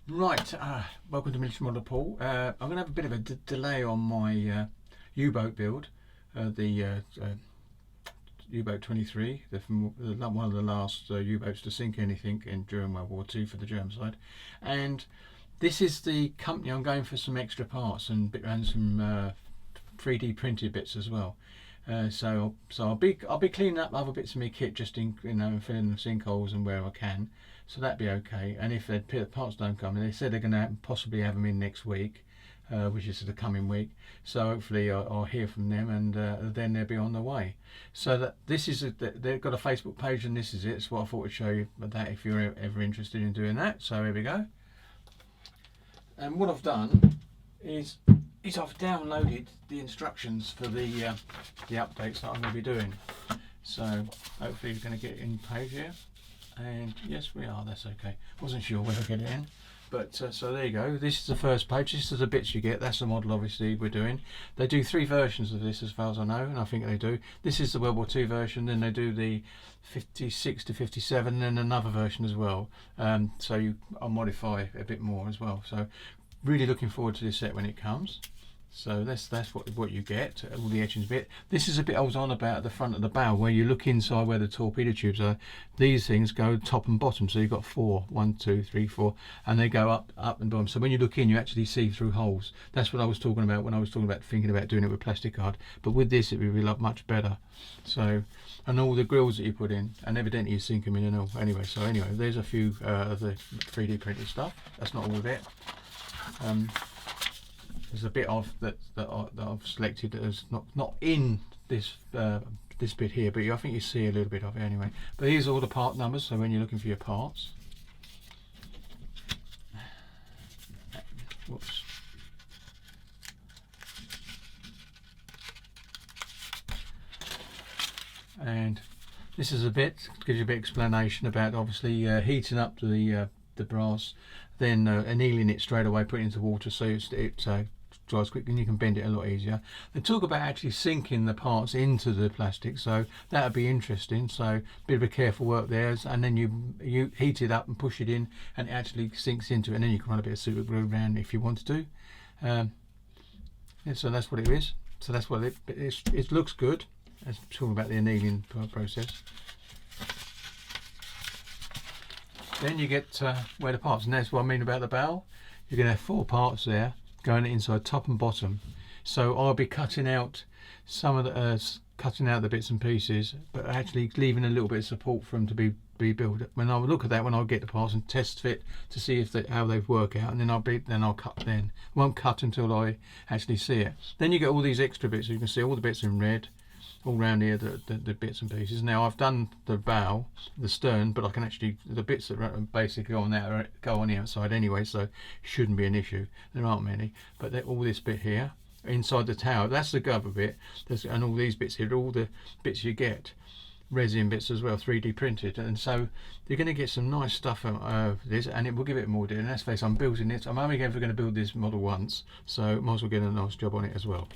Right, welcome to Military Model Paul. I'm going to have a bit of a delay on my U-boat build, the U-boat 23, one of the last U-boats to sink anything during World War II for the German side. And this is the company I'm going for some extra parts and some 3D printed bits as well. So I'll be cleaning up other bits of my kit, just in filling the sinkholes and where I can. So that'd be okay. And if the parts don't come, and they said they're going to possibly have them in next week, which is the coming week. So hopefully I'll hear from them, and then they'll be on the way. So that they've got a Facebook page, and this is it. It's what I thought I'd show you that if you're ever interested in doing that. So here we go. And what I've done is I've downloaded the instructions for the updates that I'm going to be doing. So hopefully you're going to get it in page here. And yes, we are. That's okay. Wasn't sure whether to get it in, but so there you go. This is the first page. This is the bits you get. That's the model, obviously, we're doing. They do 3 versions of this, as far as I know, and I think they do. This is the World War II version. Then they do the 56 to 57, and then another version as well. So I'll modify a bit more as well. So really looking forward to this set when it comes. So that's what you get, all the etchings bit. This is a bit I was on about at the front of the bow, where you look inside where the torpedo tubes are. These things go top and bottom, so you've got 4, 1, 2, 3, 4, and they go up and bottom. So when you look in, you actually see through holes. That's what I was talking about when I was talking about thinking about doing it with plastic card. But with this, it would be much better. So, and all the grills that you put in, and evidently you sink them in and all. Anyway, there's a few of the 3D printed stuff. That's not all of it. There's a bit of that I've selected as not in this this bit here, but I think you see a little bit of it anyway. But these are all the part numbers, so when you're looking for your parts. Whoops. And this is a bit, gives you a bit of explanation about obviously heating up the brass, then annealing it straight away, putting it into water so it dries quickly and you can bend it a lot easier. They talk about actually sinking the parts into the plastic, so that would be interesting. So a bit of a careful work there, and then you heat it up and push it in, and it actually sinks into it, and then you can run a bit of super glue around if you want to. Yeah, so that's what it is. So that's what it looks good. It's talking about the annealing process. Then you get where the parts, and that's what I mean about the bow. You're going to have 4 parts there going inside, top and bottom. So I'll be cutting out some of the bits and pieces, but actually leaving a little bit of support for them to be built. When I look at that, when I'll get the parts and test fit to see if how they work out, and then I'll cut. Then won't cut until I actually see it. Then you get all these extra bits. So you can see all the bits in red. All round here, the bits and pieces. Now I've done the bow, the stern, but I can actually, the bits that basically go on there go on the outside anyway, so shouldn't be an issue. There aren't many, but all this bit here inside the tower, that's the cover bit. And all these bits here, all the bits you get, resin bits as well, 3D printed, and so you're going to get some nice stuff out of this, and it will give it more detail. And let's face it, I'm building it. I'm only ever going to build this model once, so might as well get a nice job on it as well.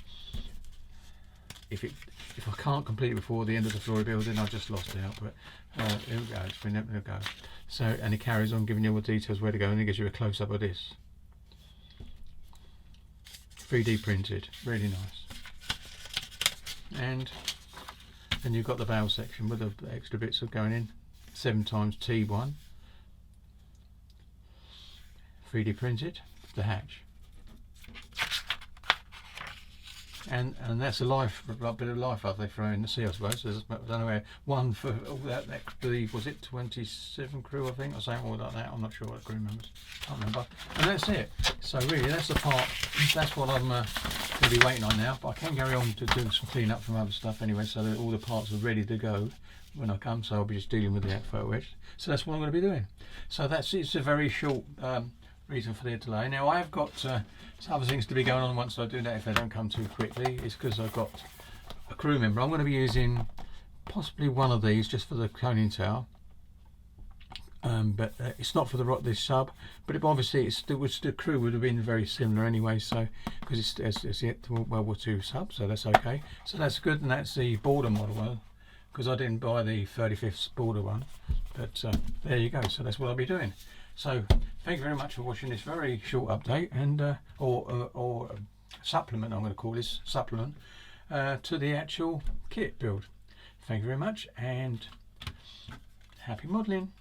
If I can't complete it before the end of the floor building, I've just lost out. But here we go, it's been able to go. So, and it carries on giving you all the details where to go, and it gives you a close-up of this. 3D printed, really nice. And then you've got the bow section with the extra bits of going in. 7x T1. 3D printed, the hatch. And that's a bit of life they throw in the sea, I suppose. There's, I don't know where, one for all that was it 27 crew, I think, or something all like that. I'm not sure what the crew members, can't remember. And that's it. So really, that's the part. That's what I'm going to be waiting on now. But I can carry on to do some clean up from other stuff anyway, so that all the parts are ready to go when I come. So I'll be just dealing with the photo etch. So that's what I'm going to be doing. So it's a very short reason for the delay. Now I have got some other things to be going on once I do that, if they don't come too quickly. It's because I've got a crew member. I'm going to be using possibly one of these just for the conning tower, but it's not for this sub, but obviously the crew would have been very similar anyway, so because it's the World War II sub, so that's okay. So that's good, and that's the border model, because I didn't buy the 35th border one, but there you go. So that's what I'll be doing. So thank you very much for watching this very short update, and or supplement, I'm going to call this supplement, to the actual kit build. Thank you very much, and happy modelling.